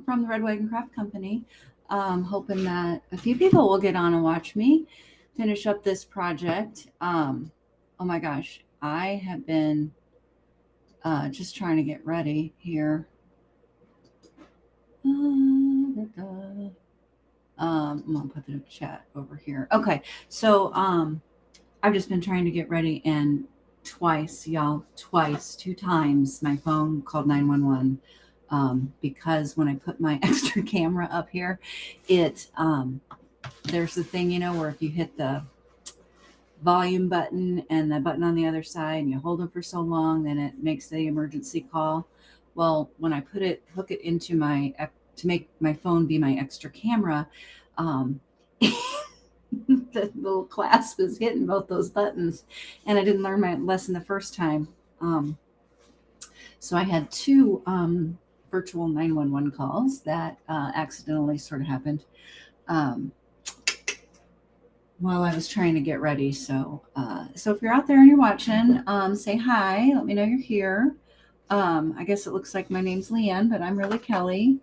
from the Red Wagon Craft Company. Hoping that a few people will get on and watch me finish up this project. Oh my gosh, I have been just trying to get ready here. I'm gonna put the chat over here. Okay, so I've just been trying to get ready, and twice, y'all, twice, two times, my phone called 911 because when I put my extra camera up here, it there's the thing, where if you hit the volume button and the button on the other side and you hold them for so long, then it makes the emergency call. Well, when I hook it into to make my phone be my extra camera, um, the little clasp is hitting both those buttons, and I didn't learn my lesson the first time. So I had two virtual 911 calls that accidentally sort of happened um, while I was trying to get ready. So if you're out there and you're watching, say hi. Let me know you're here. I guess it looks like my name's Leanne, but I'm really Kelly.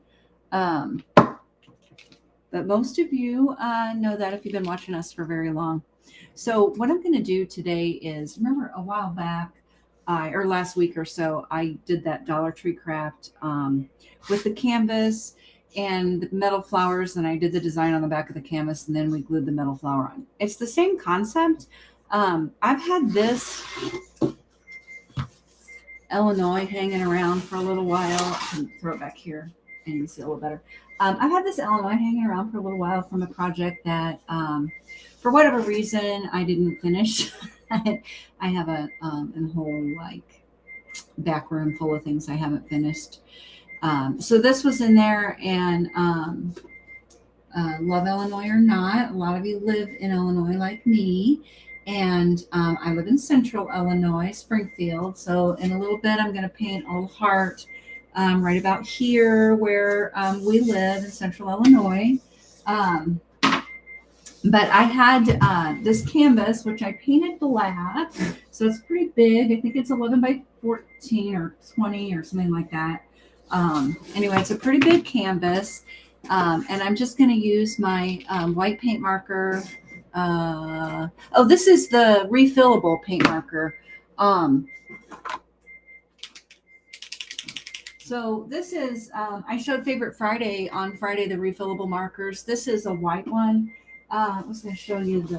But most of you know that if you've been watching us for very long. So what I'm going to do today is, remember a while back, or last week or so, I did that Dollar Tree craft with the canvas and the metal flowers, and I did the design on the back of the canvas, and then we glued the metal flower on. It's the same concept. I've had this Illinois hanging around for a little while. I can throw it back here and you can see a little better. I've had this Illinois hanging around for a little while from a project that, for whatever reason, I didn't finish. I have a whole back room full of things I haven't finished. So this was in there, and love Illinois or not, a lot of you live in Illinois like me, and I live in Central Illinois, Springfield. So in a little bit, I'm going to paint a little heart right about here where we live in Central Illinois. But I had this canvas, which I painted black. So it's pretty big. I think it's 11 by 14 or 20 or something like that. Anyway, it's a pretty big canvas. And I'm just going to use my white paint marker. Oh, this is the refillable paint marker. So this is, I showed Favorite Friday on Friday, the refillable markers. This is a white one. I was going to show you the,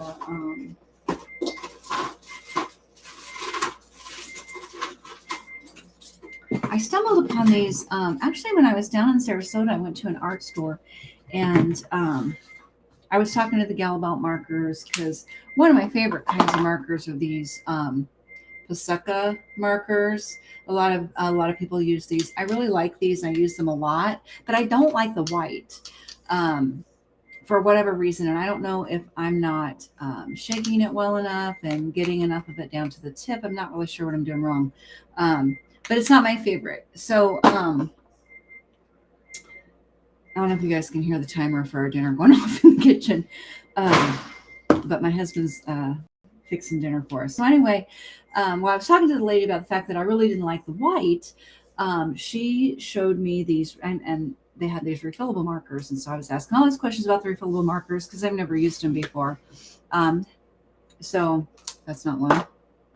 I stumbled upon these, actually when I was down in Sarasota, I went to an art store, and I was talking to the gal about markers, because one of my favorite kinds of markers are these Paseka markers. A lot of people use these. I really like these. I use them a lot, but I don't like the white for whatever reason. And I don't know if I'm not shaking it well enough and getting enough of it down to the tip. I'm not really sure what I'm doing wrong. But it's not my favorite. So I don't know if you guys can hear the timer for our dinner going off in the kitchen. But my husband's fixing dinner for us. So anyway, while I was talking to the lady about the fact that I really didn't like the white, she showed me these, and they had these refillable markers. And so I was asking all these questions about the refillable markers because I've never used them before. So that's not one.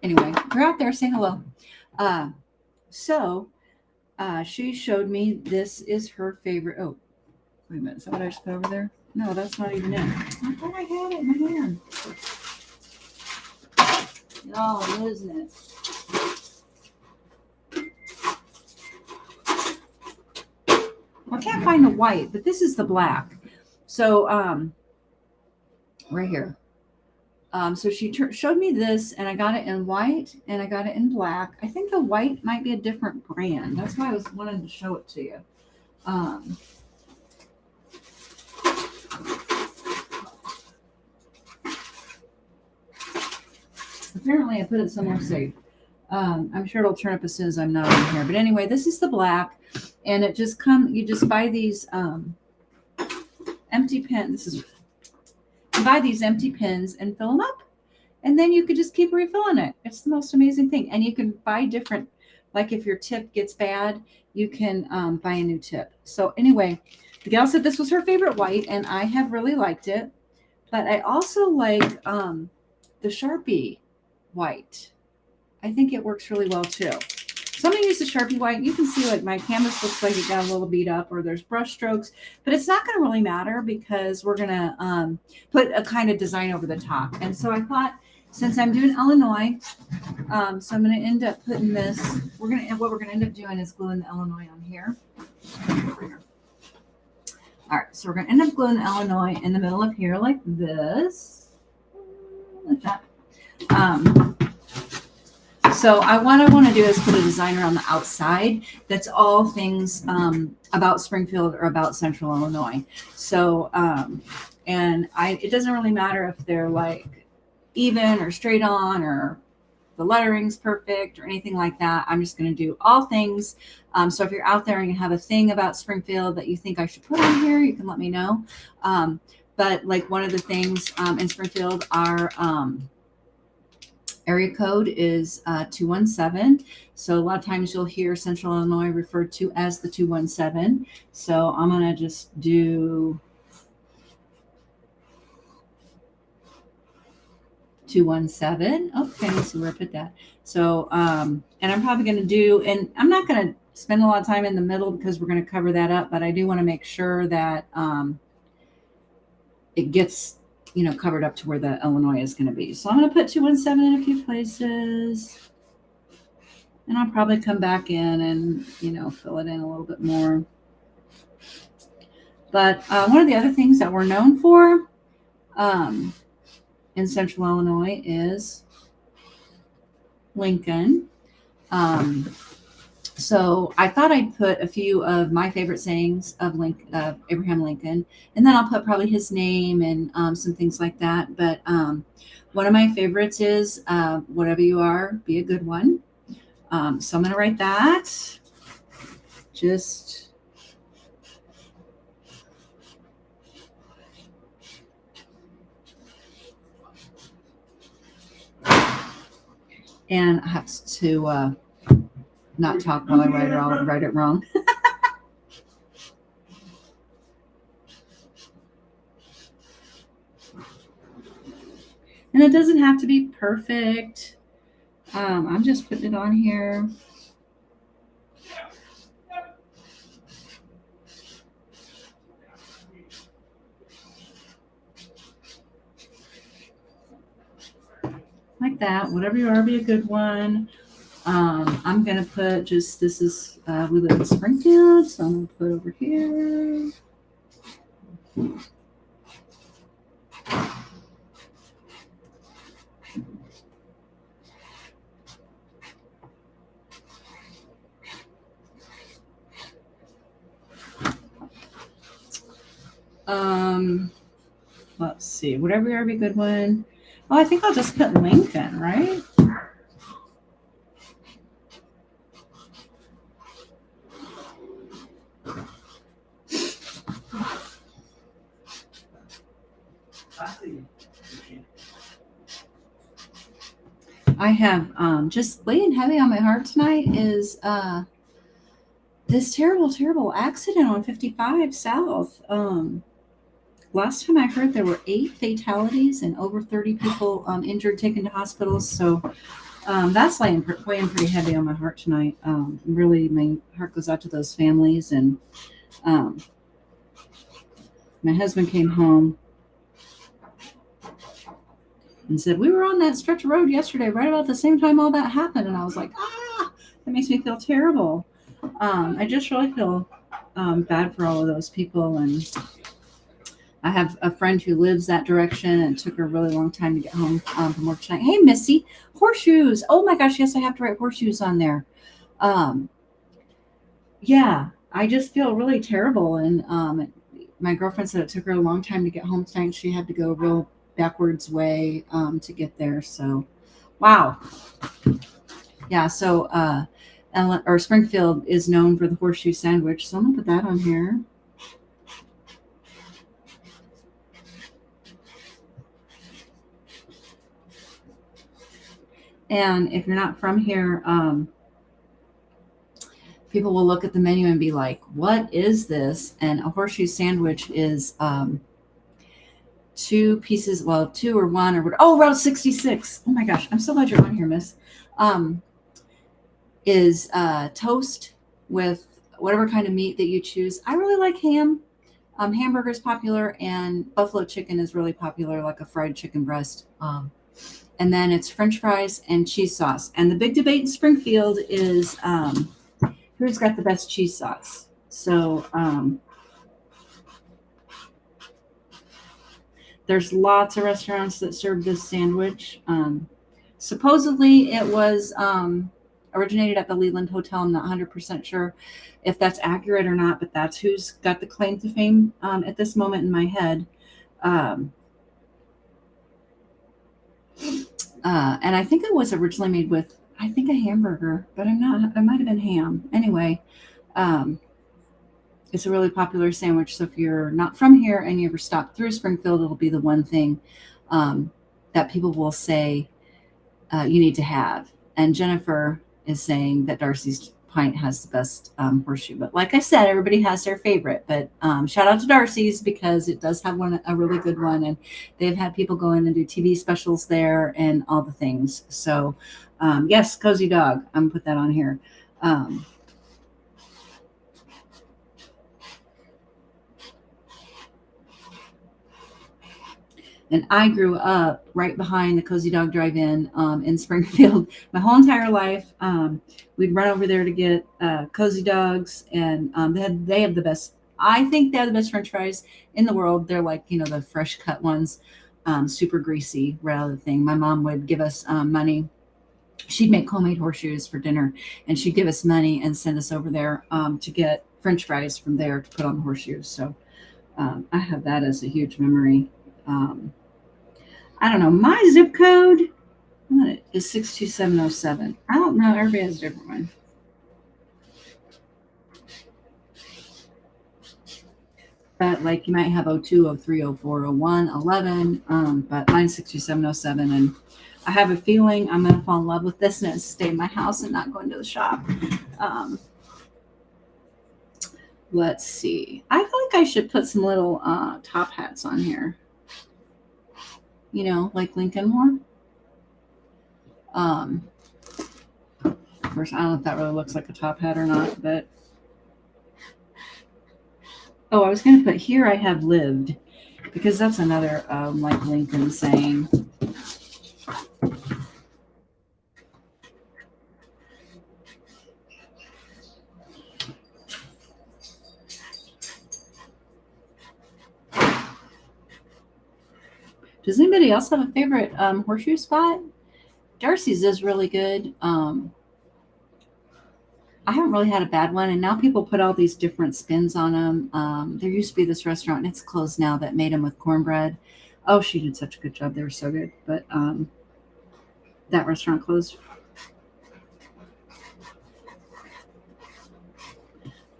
Anyway, if you're out there, say hello. So she showed me, this is her favorite. Oh, wait a minute. Is that what I just put over there? No, that's not even it. I thought I had it in my hand. Y'all, I'm losing it. I can't find the white, but this is the black. So, right here. So she showed me this, and I got it in white, and I got it in black. I think the white might be a different brand. That's why I was wanting to show it to you. Apparently, I put it somewhere safe. I'm sure it'll turn up as soon as I'm not in here. But anyway, this is the black, and it just you just buy these empty pins. You buy these empty pins and fill them up, and then you could just keep refilling it. It's the most amazing thing. And you can buy different like if your tip gets bad, you can buy a new tip. So anyway, the gal said this was her favorite white, and I have really liked it. But I also like the Sharpie white. I think it works really well too. So I'm going to use the Sharpie white. You can see like my canvas looks like it got a little beat up or there's brush strokes, but it's not going to really matter because we're going to put a kind of design over the top. And so I thought, since I'm doing Illinois, so I'm going to end up putting this, what we're going to end up doing is gluing the Illinois on here. All right, so we're going to end up gluing the Illinois in the middle of here like this. Like that. So what I want to do is put a design around the outside that's all things about Springfield or about Central Illinois. So, it doesn't really matter if they're like even or straight on or the lettering's perfect or anything like that. I'm just going to do all things. So if you're out there and you have a thing about Springfield that you think I should put on here, you can let me know. But like one of the things in Springfield, our area code is 217. So a lot of times you'll hear Central Illinois referred to as the 217. So I'm going to just do 217. Okay, let's see where I put that. So, and I'm probably going to do, and I'm not going to spend a lot of time in the middle because we're going to cover that up, but I do want to make sure that it gets, covered up to where the Illinois is going to be. So I'm going to put 217 in a few places, and I'll probably come back in and, fill it in a little bit more. But one of the other things that we're known for in Central Illinois is Lincoln. So I thought I'd put a few of my favorite sayings of Abraham Lincoln, and then I'll put probably his name and some things like that. But one of my favorites is whatever you are, be a good one. So I'm going to write that. And I have to not talk while I write or I'll write it wrong. And it doesn't have to be perfect. I'm just putting it on here. Like that. Whatever you are, be a good one. I'm going to put this is, we live in Springfield, so I'm going to put over here. Let's see, whatever you are, be a good one. Oh, I think I'll just put Lincoln, right? I have just laying heavy on my heart tonight is this terrible accident on 55 South. Last time I heard there were 8 fatalities and over 30 people injured, taken to hospitals. So that's weighing pretty heavy on my heart tonight. Really, my heart goes out to those families. And my husband came home and said, we were on that stretch of road yesterday, right about the same time all that happened. And I was like, that makes me feel terrible. I just really feel bad for all of those people. And I have a friend who lives that direction and it took her a really long time to get home from work tonight. Hey, Missy, horseshoes. Oh my gosh, yes, I have to write horseshoes on there. Yeah, I just feel really terrible. And my girlfriend said it took her a long time to get home tonight. She had to go real backwards way to get there. So, wow. Yeah, so Springfield is known for the horseshoe sandwich. So I'm going to put that on here. And if you're not from here, people will look at the menu and be like, what is this? And a horseshoe sandwich is two pieces, well, two or one or what? Oh, Route 66. Oh my gosh, I'm so glad you're on here, miss. Is toast with whatever kind of meat that you choose. I really like ham. Hamburger is popular, and buffalo chicken is really popular, like a fried chicken breast. And then it's French fries and cheese sauce. And the big debate in Springfield is who's got the best cheese sauce. So there's lots of restaurants that serve this sandwich. Supposedly it was originated at the Leland Hotel. I'm not 100% sure if that's accurate or not, but that's who's got the claim to fame at this moment in my head. And I think it was originally made with, I think, a hamburger, but I'm not, it might have been ham. Anyway, it's a really popular sandwich. So if you're not from here and you ever stop through Springfield, it'll be the one thing that people will say you need to have. And Jennifer is saying that Darcy's Pint has the best horseshoe. But like I said, everybody has their favorite. But shout out to Darcy's because it does have a really good one. And they've had people go in and do TV specials there and all the things. So yes, Cozy Dog. I'm going to put that on here. And I grew up right behind the Cozy Dog Drive-In in Springfield my whole entire life. We'd run over there to get Cozy Dogs, and they have the best. I think they have the best French fries in the world. They're like, the fresh cut ones, super greasy, rather thing. My mom would give us money. She'd make homemade horseshoes for dinner, and she'd give us money and send us over there to get French fries from there to put on the horseshoes. So I have that as a huge memory. I don't know. My zip code is 62707. I don't know. Everybody has a different one. But like you might have 02, 03, 04, 01, 11. But mine's 62707. And I have a feeling I'm going to fall in love with this and stay in my house and not go into the shop. Let's see. I feel like I should put some little top hats on here. Like Lincoln wore. Of course, I don't know if that really looks like a top hat or not, but I was going to put here I have lived because that's another like Lincoln saying. Does anybody else have a favorite horseshoe spot? Darcy's is really good. I haven't really had a bad one, and now people put all these different spins on them. There used to be this restaurant, and it's closed now, that made them with cornbread. Oh, she did such a good job. They were so good. But that restaurant closed.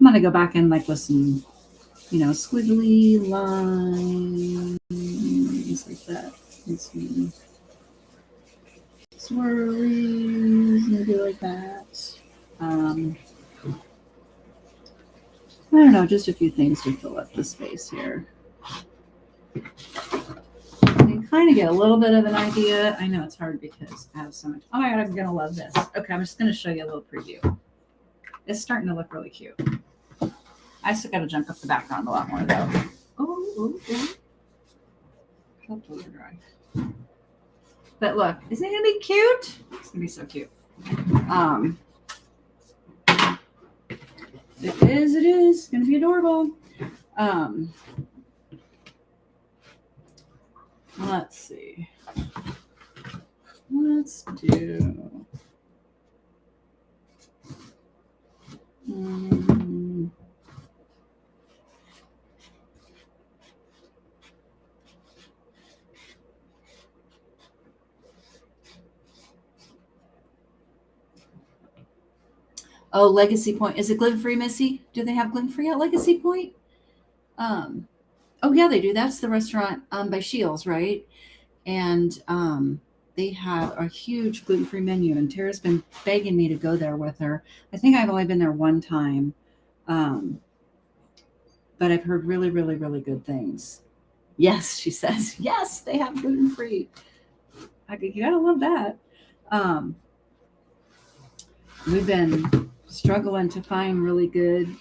I'm going to go back and with some, squiggly lines like that. And some swirlies, maybe like that. I don't know, just a few things to fill up the space here. You kind of get a little bit of an idea. I know it's hard because I have so much. Oh my God, I'm going to love this. Okay, I'm just going to show you a little preview. It's starting to look really cute. I still got to jump up the background a lot more though. Oh. But look, isn't it going to be cute? It's going to be so cute. It is. It's going to be adorable. Let's see. Let's do. Oh, Legacy Point. Is it gluten-free, Missy? Do they have gluten-free at Legacy Point? Oh, yeah, they do. That's the restaurant by Shields, right? And they have a huge gluten-free menu, and Tara's been begging me to go there with her. I think I've only been there one time, um, but I've heard really, really, really good things. Yes, she says. Yes, they have gluten-free. You gotta love that. Um, we've been struggling to find really good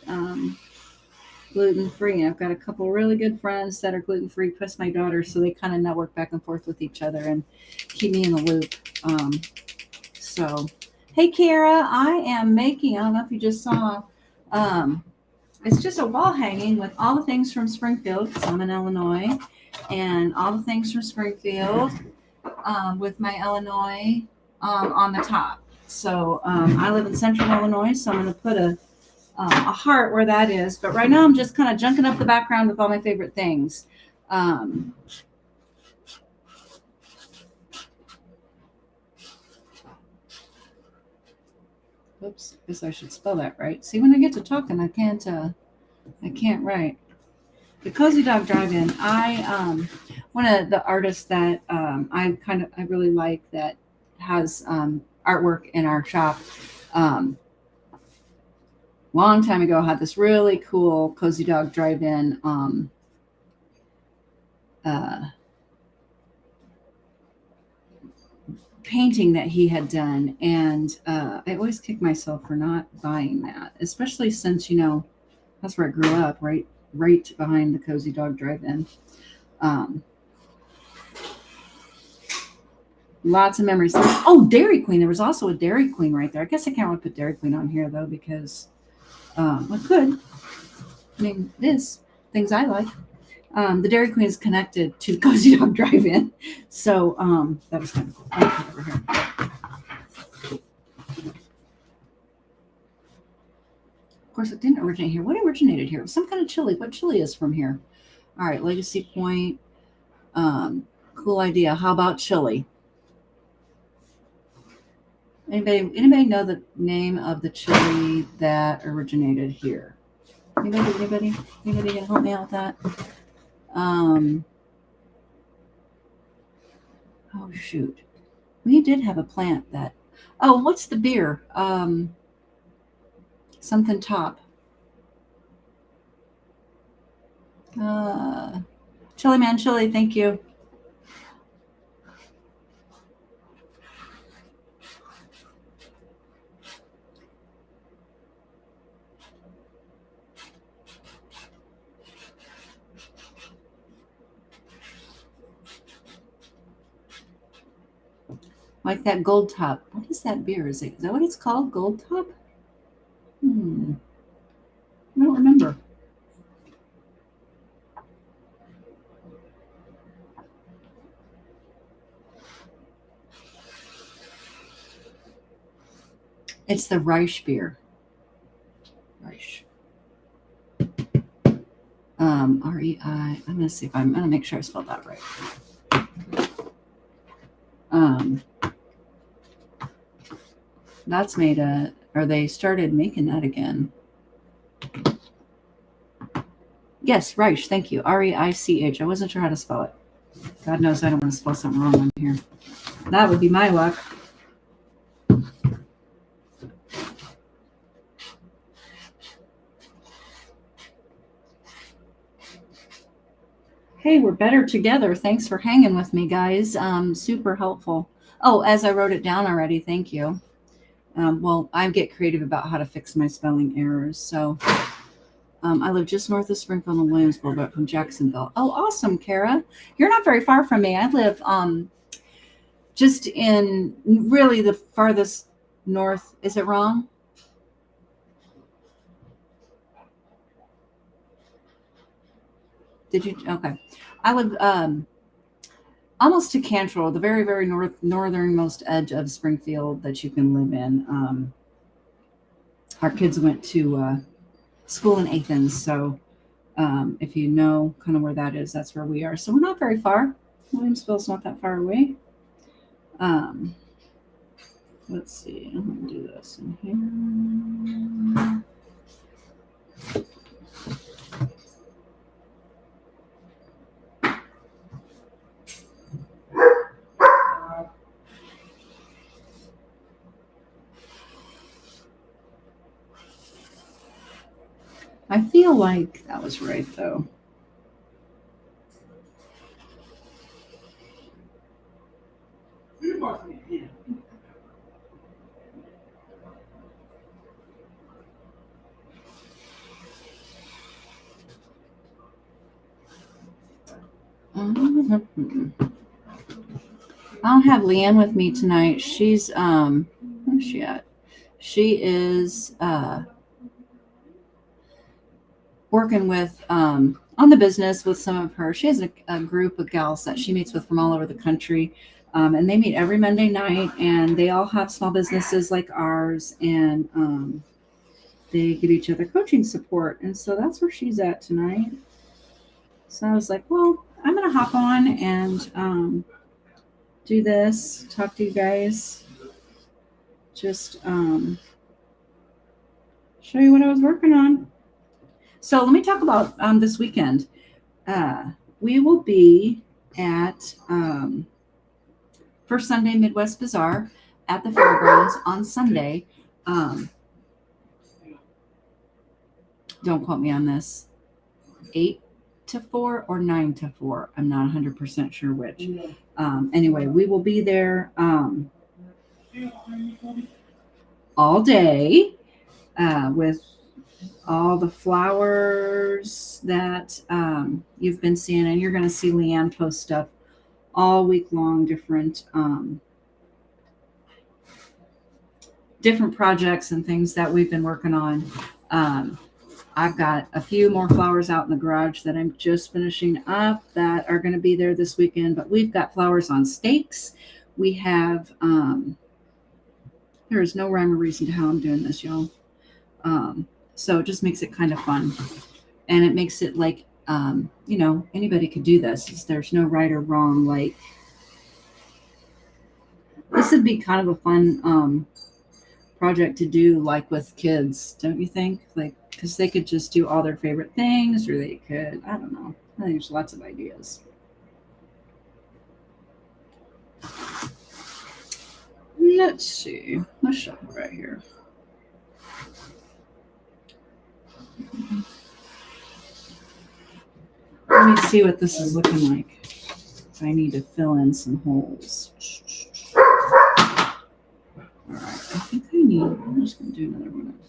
gluten-free. I've got a couple really good friends that are gluten-free, plus my daughter, so they kind of network back and forth with each other and keep me in the loop. So, hey, Kara, I am making, I don't know if you just saw, um, it's just a wall hanging with all the things from Springfield, because I'm in Illinois, and all the things from Springfield with my Illinois on the top. So I live in central Illinois, so I'm going to put a heart where that is. But right now I'm just kind of junking up the background with all my favorite things. Oops, I guess I should spell that right. See, when I get to talking, I can't write. The Cozy Dog Drive-In. One of the artists that I really like that has artwork in our shop. Long time ago, had this really cool Cozy Dog Drive-In painting that he had done, and I always kick myself for not buying that, especially since that's where I grew up, right behind the Cozy Dog Drive-In. Lots of memories. Dairy Queen. There was also a Dairy Queen right there. I guess I can't really put Dairy Queen on here though, because I could. I mean, this things I like. The Dairy Queen is connected to Cozy Dog Drive-In, so that was kind of cool. Over here. Of course, it didn't originate here. What originated here? It was some kind of chili. What chili is from here? All right, Legacy Point. Cool idea. How about chili? Anybody know the name of the chili that originated here? Anybody can help me out with that? Oh shoot, we did have a plant that. Oh, what's the beer? Something top. Chili Man Chili, thank you. Like that Gold Top. What is that beer? Is that what it's called? Gold Top? I don't remember. It's the Reich beer. Reich. R-E-I. I'm going to see if I'm going to make sure I spelled that right. That's made or they started making that again. Yes, Reich. Thank you. R-E-I-C-H. I wasn't sure how to spell it. God knows I don't want to spell something wrong on here. That would be my luck. Hey, we're better together. Thanks for hanging with me, guys. Super helpful. Oh, as I wrote it down already, thank you. Well, I get creative about how to fix my spelling errors. So I live just north of Springfield and Williamsville, but from Jacksonville. Oh, awesome, Kara. You're not very far from me. I live just in really the farthest north. Is it wrong? Did you? Okay. I live almost to Cantrell, the very, very northernmost edge of Springfield that you can live in. Our kids went to school in Athens, so if you know kind of where that is, that's where we are. So we're not very far. Williamsville's not that far away. Let's see. I'm going to do this in here. feel like that was right, though. I don't have Leanne with me tonight. She's where's she at? She is working with on the business with some of her. She has a group of gals that she meets with from all over the country. And they meet every Monday night, and they all have small businesses like ours, and they give each other coaching support. And so that's where she's at tonight. So I was like, well, I'm going to hop on and do this, talk to you guys, just show you what I was working on. So let me talk about this weekend. We will be at First Sunday Midwest Bazaar at the fairgrounds on Sunday. Don't quote me on this. 8 to 4 or 9 to 4. I'm not 100% sure which. Anyway, we will be there all day with all the flowers that you've been seeing, and you're going to see Leanne post stuff all week long, different projects and things that we've been working on. I've got a few more flowers out in the garage that I'm just finishing up that are going to be there this weekend, but we've got flowers on stakes. We have, there is no rhyme or reason to how I'm doing this, y'all. So it just makes it kind of fun. And it makes it like, anybody could do this. There's no right or wrong. Like, this would be kind of a fun project to do, like with kids, don't you think? Like, because they could just do all their favorite things, or they could, I don't know. I think there's lots of ideas. Let's see. Let's shuffle right here. Let me see what this is looking like. I need to fill in some holes. All right, I think I'm just going to do another one.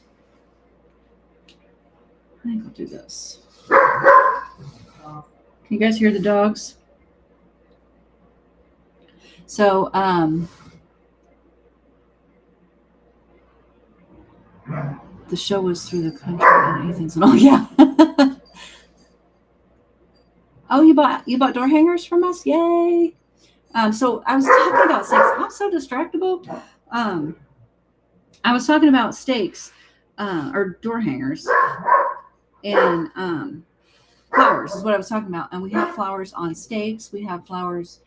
I think I'll do this. Can you guys hear the dogs? So, the show was through the country and anything's all, yeah. Oh, you bought door hangers from us? Yay. So I was talking about steaks. I'm so distractible. I was talking about steaks, or door hangers, and flowers is what I was talking about. And we have flowers on stakes. We have flowers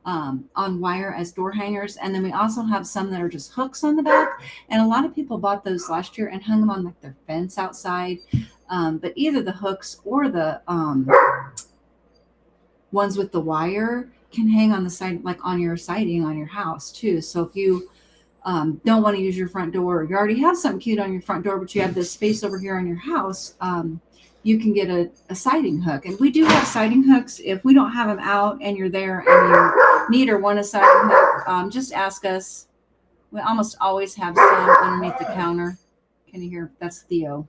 on wire as door hangers. And then we also have some that are just hooks on the back. And a lot of people bought those last year and hung them on like their fence outside. But either the hooks or the ones with the wire can hang on the side, like on your siding on your house too. So if you don't want to use your front door, or you already have something cute on your front door, but you have this space over here on your house, you can get a siding hook. And we do have siding hooks. If we don't have them out and you're there and you need or want a siding hook, just ask us. We almost always have some underneath the counter. Can you hear? That's Theo.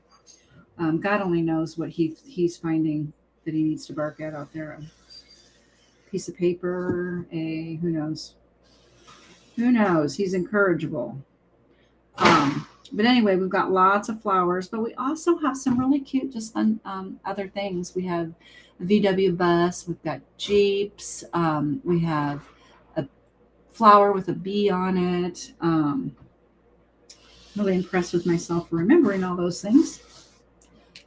God only knows what he's finding that he needs to bark at out there. A piece of paper, who knows? Who knows? He's incorrigible. But anyway, we've got lots of flowers, but we also have some really cute, just fun other things. We have a VW bus. We've got Jeeps. We have a flower with a bee on it. Really impressed with myself for remembering all those things.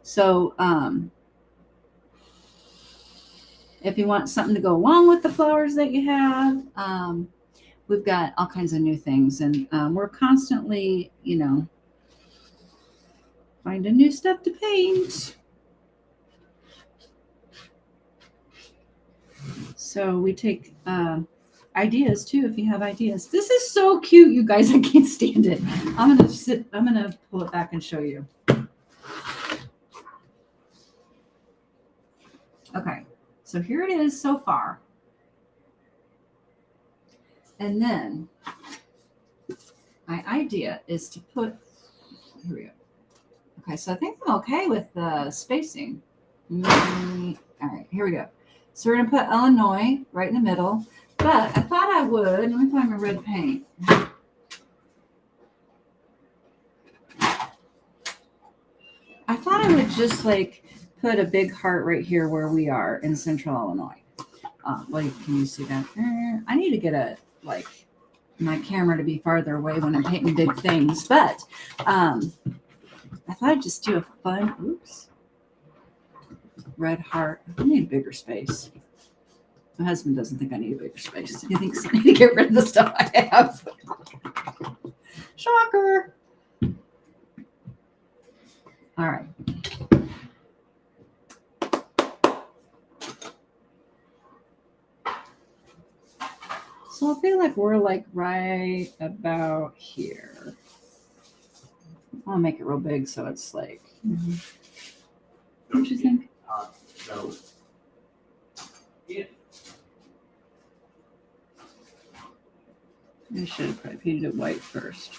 So if you want something to go along with the flowers that you have, we've got all kinds of new things, and we're constantly, finding new stuff to paint. So we take ideas too, if you have ideas. This is so cute, you guys. I can't stand it. I'm gonna pull it back and show you. Okay, so here it is so far. And then my idea is to put, here we go. Okay, so I think I'm okay with the spacing. All right, here we go. So we're gonna put Illinois right in the middle, but I thought I would, let me find my red paint. I thought I would just like put a big heart right here where we are in Central Illinois. Can you see that? I need to get my camera to be farther away when I'm painting big things, but I thought I'd just do a fun, red heart. I need a bigger space. My husband doesn't think I need a bigger space. He thinks I need to get rid of the stuff I have. Shocker. All right. So I feel like we're like right about here. I'll make it real big so it's like. What do you think? No. Yeah. I should have probably painted it white first.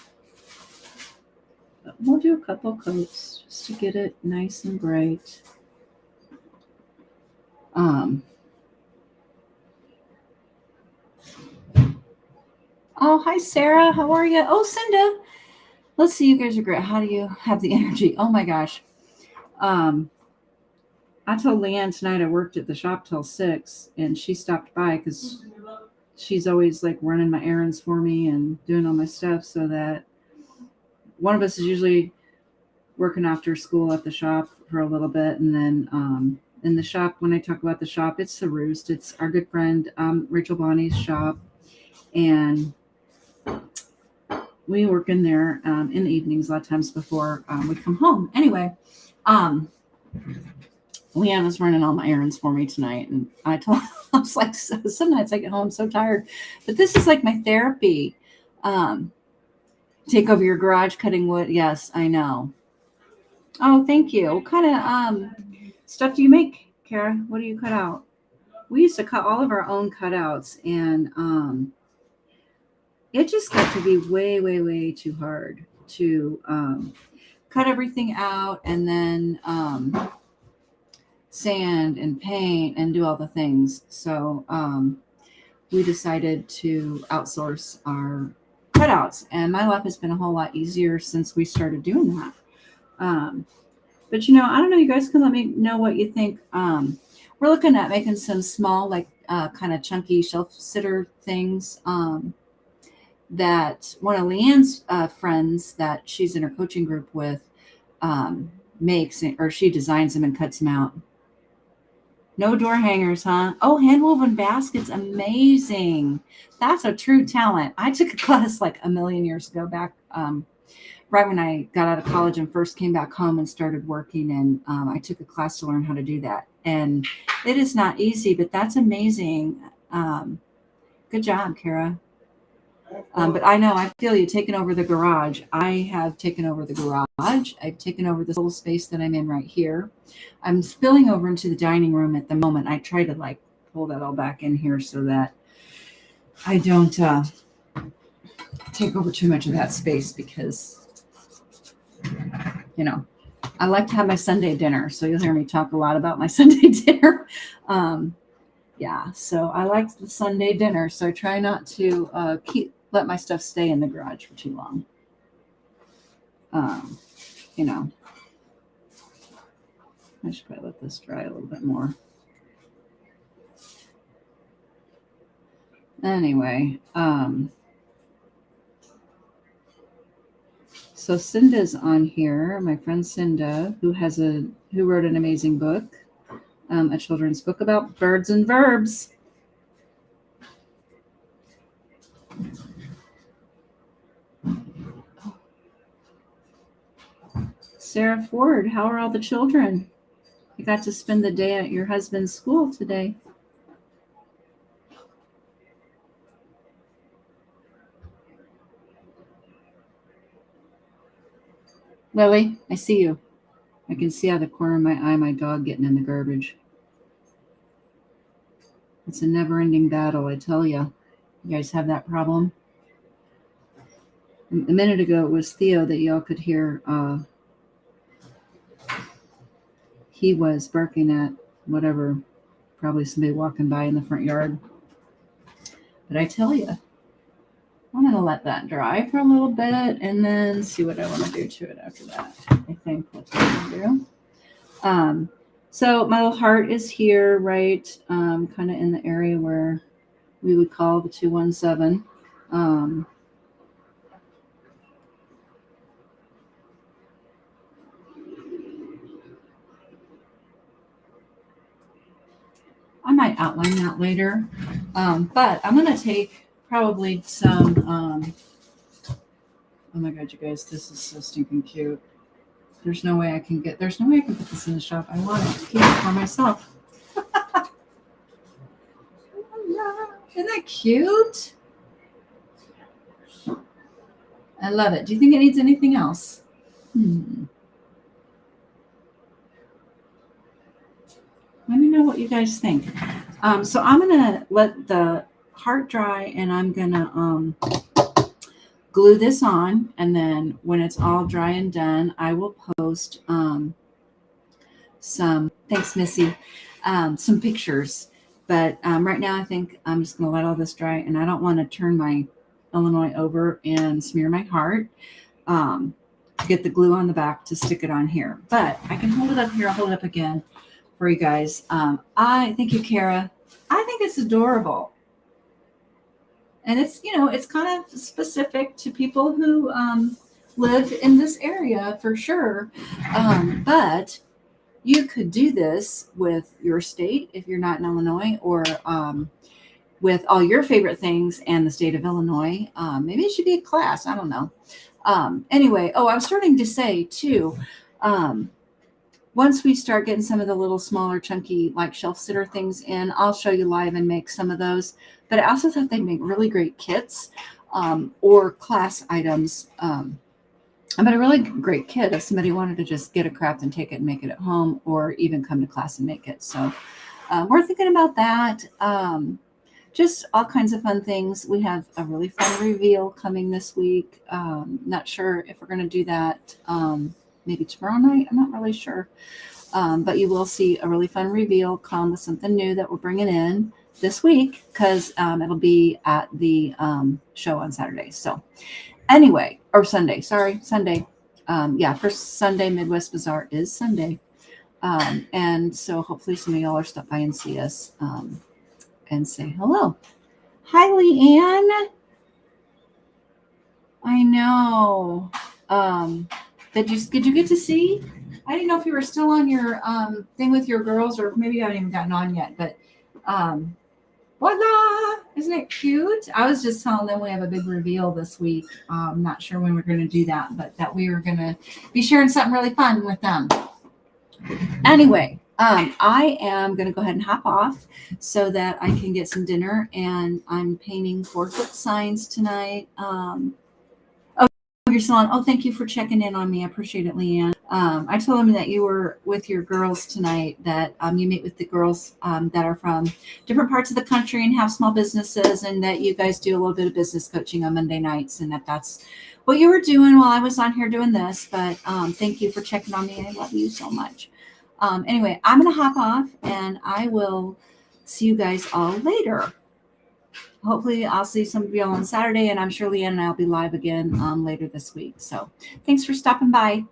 But we'll do a couple coats just to get it nice and bright. Oh, hi, Sarah. How are you? Oh, Cinda. Let's see. You guys are great. How do you have the energy? Oh, my gosh. I told Leanne tonight I worked at the shop till 6, and she stopped by because she's always like running my errands for me and doing all my stuff, so that one of us is usually working after school at the shop for a little bit. And then in the shop, when I talk about the shop, it's the Roost. It's our good friend Rachel Bonnie's shop. And we work in there in the evenings a lot of times before we come home. Anyway, Leanne was running all my errands for me tonight. And I was like, some nights I get home so tired. But this is like my therapy. Take over your garage cutting wood. Yes, I know. Oh, thank you. What kind of stuff do you make, Kara? What do you cut out? We used to cut all of our own cutouts, and it just got to be way, way, way too hard to cut everything out and then sand and paint and do all the things. So we decided to outsource our cutouts, and my life has been a whole lot easier since we started doing that. But I don't know, you guys can let me know what you think. We're looking at making some small, like kind of chunky shelf sitter things that one of Leanne's friends that she's in her coaching group with makes, or she designs them and cuts them out. No door hangers, huh? Oh, hand-woven baskets. Amazing. That's a true talent. I took a class like a million years ago back right when I got out of college and first came back home and started working. And I took a class to learn how to do that. And it is not easy, but that's amazing. Good job, Kara. But I know, I feel you taking over the garage. I have taken over the garage. I've taken over this little space that I'm in right here. I'm spilling over into the dining room at the moment. I try to like pull that all back in here so that I don't take over too much of that space because, I like to have my Sunday dinner. So you'll hear me talk a lot about my Sunday dinner. Yeah, so I like the Sunday dinner. So I try not to let my stuff stay in the garage for too long. I should probably let this dry a little bit more. Anyway, so Cinda's on here, my friend Cinda, who wrote an amazing book, a children's book about birds and verbs. Sarah Ford, how are all the children? You got to spend the day at your husband's school today. Lily, I see you. I can see out of the corner of my eye my dog getting in the garbage. It's a never-ending battle, I tell you. You guys have that problem? A minute ago, it was Theo that y'all could hear. He was barking at whatever, probably somebody walking by in the front yard. But I tell you, I'm going to let that dry for a little bit and then see what I want to do to it after that. I think that's what I'm going to do. So my little heart is here, right? Kind of in the area where we would call the 217. I might outline that later. But I'm going to take probably some, oh my God, you guys, this is so stinking cute. There's no way I can put this in the shop. I want to keep it for myself. Isn't that cute? I love it. Do you think it needs anything else? Let me know what you guys think. So I'm going to let the heart dry and I'm going to glue this on. And then when it's all dry and done, I will post some, thanks, Missy, some pictures. But right now, I think I'm just going to let all this dry. And I don't want to turn my Illinois over and smear my heart. To get the glue on the back to stick it on here. But I can hold it up here. I'll hold it up again for you guys. Thank you, Kara. I think it's adorable. And it's, it's kind of specific to people who live in this area for sure. But you could do this with your state if you're not in Illinois, or with all your favorite things and the state of Illinois. Maybe it should be a class. I don't know. Anyway, I was starting to say too, once we start getting some of the little smaller chunky like shelf sitter things in, I'll show you live and make some of those. But I also thought they'd make really great kits or class items. But a really great kit if somebody wanted to just get a craft and take it and make it at home, or even come to class and make it. So we're thinking about that. Just all kinds of fun things. We have a really fun reveal coming this week. Not sure if we're going to do that maybe tomorrow night. I'm not really sure. But you will see a really fun reveal come with something new that we're bringing in this week, because it'll be at the show on Saturday. So anyway, or Sunday. Sorry, Sunday. First Sunday, Midwest Bazaar is Sunday. And so hopefully some of y'all are stop by and see us. And say hello. Hi, Leanne. I know. Did you get to see? I didn't know if you were still on your thing with your girls, or maybe you haven't even gotten on yet. But voila! Isn't it cute? I was just telling them we have a big reveal this week. I'm not sure when we're going to do that, but that we were going to be sharing something really fun with them. Anyway. I am going to go ahead and hop off so that I can get some dinner, and I'm painting 4-foot signs tonight. You're still on. Oh, thank you for checking in on me. I appreciate it, Leanne. I told them that you were with your girls tonight, that you meet with the girls that are from different parts of the country and have small businesses, and that you guys do a little bit of business coaching on Monday nights, and that's what you were doing while I was on here doing this. But thank you for checking on me. I love you so much. Anyway, I'm going to hop off, and I will see you guys all later. Hopefully I'll see some of you on Saturday, and I'm sure Leanne and I'll be live again later this week. So thanks for stopping by.